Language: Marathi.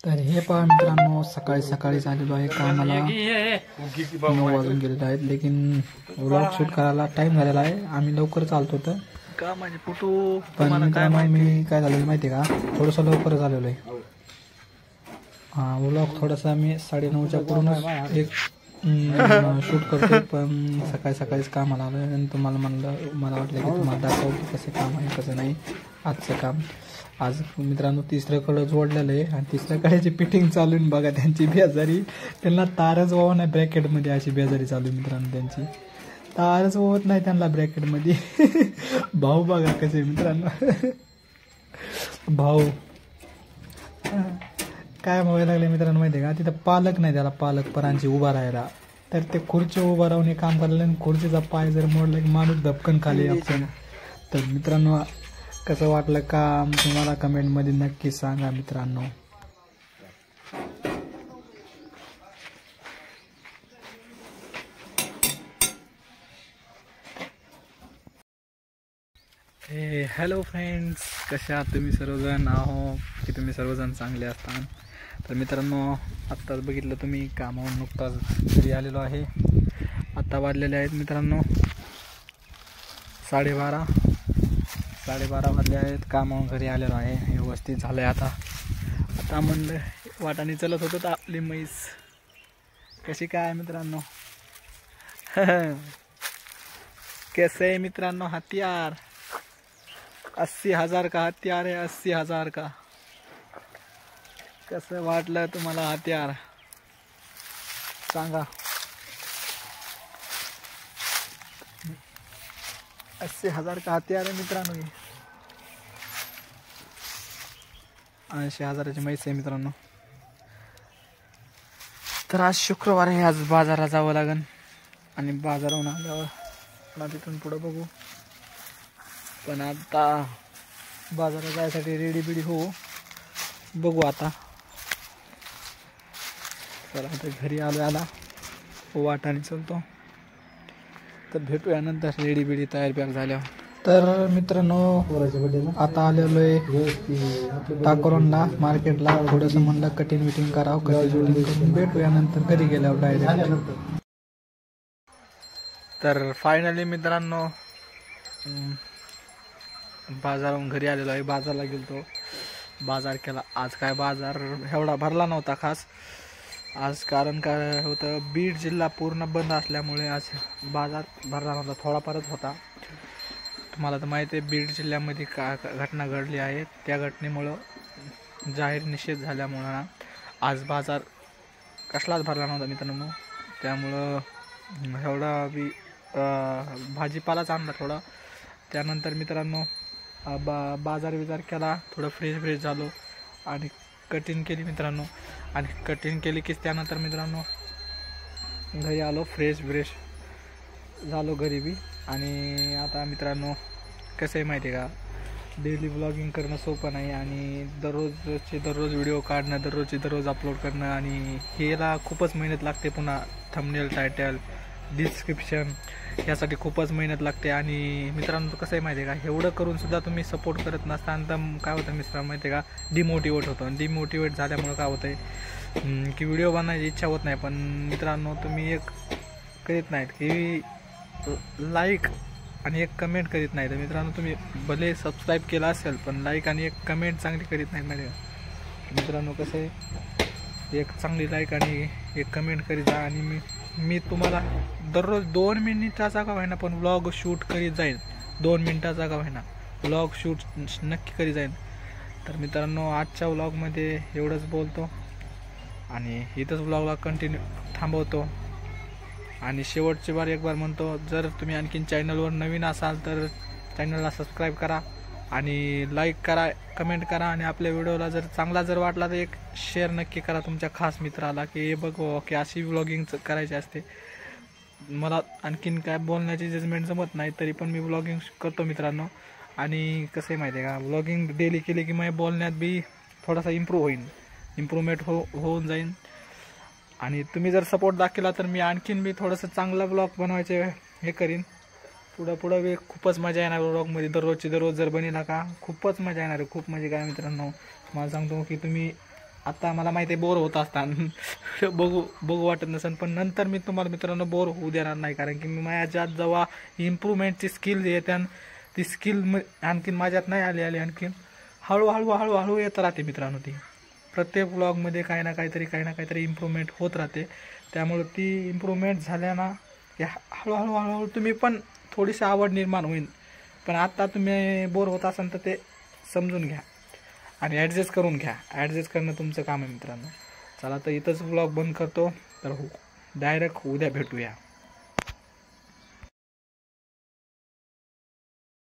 तर हे पहा मित्रांनो, सकाळी सकाळी झालेलो आहे कामाला. 9 वाजून गेलेले आहेत, लेकिन व्लॉग शूट करायला टाइम झालेला आहे. आम्ही लवकर चालतो तर का माझे फोटो. पण मित्रांनो मी काय झालेलं माहिती आहे का, थोडंसं लवकर झालेलो आहे. हा व्लॉग थोडासा मी 9:30च्या पूर्णच एक शूट करतो, पण सकाळी सकाळीच कामाला आलो आणि तुम्हाला मला वाटलं की तुम्हाला दाखवू की कसं काम आहे कसं नाही आजचं काम. आज मित्रांनो तिसरं कडं जोडलेलं आहे आणि तिसऱ्या कड्याची फिटिंग चालू आहे. बघा त्यांची बेजारी, त्यांना तारच वाहू नाही ब्रॅकेटमध्ये, अशी बेजारी चालू आहे मित्रांनो. त्यांची तारच वाहत नाही त्यांना ब्रॅकेटमध्ये. भाऊ बघा कसे मित्रांनो, भाऊ काय व्हायला लागले मित्रांनो माहिती आहे का, तिथं पालक नाही, त्याला पालक परांची उभा राहायला, तर ते खुर्ची उभा राहून हे काम करायला आणि खुर्चीचा पाय जर मोडला की माणूस धपकन खाली आपण. तर मित्रांनो कसं वाटलं काम तुम्हाला कमेंटमध्ये नक्की सांगा मित्रांनो. हॅलो फ्रेंड्स, कशा आहात तुम्ही सर्वजण? आहो की तुम्ही सर्वजण चांगले असतात. तर मित्रांनो आत्ताच बघितलं तुम्ही, कामावरून नुकताच घरी आलेलो आहे. आत्ता वाजलेले आहेत मित्रांनो 12:30 वाजले आहेत. कामावरून घरी आलेलो आहे, व्यवस्थित झालं आहे. आता म्हणलं वाटाने चलत होतं तर आपली म्हैस कशी काय मित्रांनो. कैसे आहे मित्रांनो हथियार? 80,000 का हथियार है, 80,000 का. कसं वाटलं तुम्हाला हथियार सांगा. 80,000 का हथियार आहे मित्रांनो. 80,000ची म्हैस आहे मित्रांनो. तर आज शुक्रवार आहे, आज बाजारात जावं लागेल आणि बाजाराहून आल्यावर मला तिथून पुढं बघू. पण आता बाजारात जायसाठी रेडी बिडी हो बघू आता. तर आता घरी आला वाटाने चलतो, तर भेटूया नंतर रेडी बिडी तयार बॅग झाल्यावर. तर मित्रांनो आता आलेलो आहे टाकोरणला मार्केटला, थोडंसं म्हणलं कटिंग विटिंग करावं, कटिंग विटिंग करून भेटूया नंतर घरी गेल्यावर डायरेक्ट. तर फायनली मित्रांनो बाजाराहून घरी आलेलो आहे. बाजारला गेलतो, बाजार केला. आज काय बाजार एवढा भरला नव्हता खास आज, कारण काय होतं बीड जिल्हा पूर्ण बंद असल्यामुळे आज बाजार भरला नव्हता, थोडाफारच होता. तुम्हाला तर माहिती आहे बीड जिल्ह्यामध्ये का घटना घडली आहे, त्या घटनेमुळं जाहीर निषेध झाल्यामुळं आज बाजार कसलाच भरला नव्हता मित्रांनो. त्यामुळं एवढा बी भाजीपालाच आणला थोडा. त्यानंतर मित्रांनो बाजार विजार केला, थोडं फ्रेश झालो आणि कटिंग केली मित्रांनो. आणि कटिंग केली की त्यानंतर मित्रांनो घरी आलो, फ्रेश झालो घरी बी. आणि आता मित्रांनो कसं आहे माहिती आहे का, डेली व्लॉगिंग करणं सोपं नाही आणि दररोज व्हिडिओ काढणं, दररोज अपलोड करणं, आणि ह्याला खूपच मेहनत लागते. पुन्हा थंबनेल, टायटल, डिस्क्रिप्शन यासाठी खूपच मेहनत लागते. आणि मित्रांनो कसं आहे माहिती आहे का, एवढं करून सुद्धा तुम्ही सपोर्ट करत नसताना तर काय होतं मित्रांनो माहिती आहे का, डिमोटिवेट होतं. आणि डिमोटिवेट झाल्यामुळं काय होतं आहे की व्हिडिओ बनवायची इच्छा होत नाही. पण मित्रांनो तुम्ही एक करीत नाहीत की लाईक आणि एक कमेंट करीत नाही. तर मित्रांनो तुम्ही भले सबस्क्राईब केला असेल पण लाईक आणि एक कमेंट चांगली करीत नाही माहिती का. मित्रांनो कसं आहे, एक चांगली लाईक आणि एक कमेंट करीत जा. आणि मी तुम्हाला दररोज 2 मिनिटाचा का होईना पण व्लॉग शूट करीत जाईल. 2 मिनिटाचा का होईना व्लॉग शूट नक्की करीत जाईल. तर मित्रांनो आजच्या व्लॉगमध्ये एवढंच बोलतो आणि इथंच व्लॉगला कंटिन्यू थांबवतो. आणि शेवटची बार एक बार म्हणतो, जर तुम्ही आणखीन चॅनलवर नवीन असाल तर चॅनलला सबस्क्राईब करा आणि लाईक करा, कमेंट करा. आणि आपल्या व्हिडिओला जर चांगला वाटला तर एक शेअर नक्की करा तुमच्या खास मित्राला, की हे बघ की अशी व्लॉगिंग करायची असते. मला आणखीन काय बोलण्याची जजमेंट जमत नाही, तरी पण मी व्लॉगिंग करतो मित्रांनो. आणि कसं आहे माहिती आहे का, व्लॉगिंग डेली केली की माझ्या बोलण्यात बी थोडासा इम्प्रूव्हमेंट होऊन जाईल. आणि तुम्ही जर सपोर्ट दाखवला तर मी आणखीन बी थोडंसं चांगला ब्लॉग बनवायचे हे करीन. पुढं बी खूपच मजा येणार ब्लॉगमध्ये. दररोज जर बनिला का खूपच मजा येणार आहे, खूप म्हणजे काय मित्रांनो मला सांगतो की तुम्ही आता मला माहिती आहे बोर होत असताना बघू वाटत नसेल, पण नंतर मी तुम्हाला मित्रांनो बोर होऊ देणार नाही, कारण की मी माझ्यात जेव्हा इम्प्रूव्हमेंटची स्किल येते ती स्किल आणखीन माझ्यात नाही आली आणखीन हळूहळू येत राहते मित्रांनो. ती प्रत्येक व्लॉगमध्ये काही ना काहीतरी इम्प्रूव्हमेंट होत राहते. त्यामुळे ती इम्प्रूव्हमेंट झाल्या ना की हळूहळू तुम्ही पण थोडीशी आवड निर्माण होईल. पण आता तुम्ही बोर होत असाल तर ते समजून घ्या आणि ॲडजस्ट करून घ्या. ॲडजस्ट करणं तुमचं काम आहे मित्रांनो. चला तर इथंच व्लॉग बंद करतो. तर डायरेक्ट उद्या भेटूया.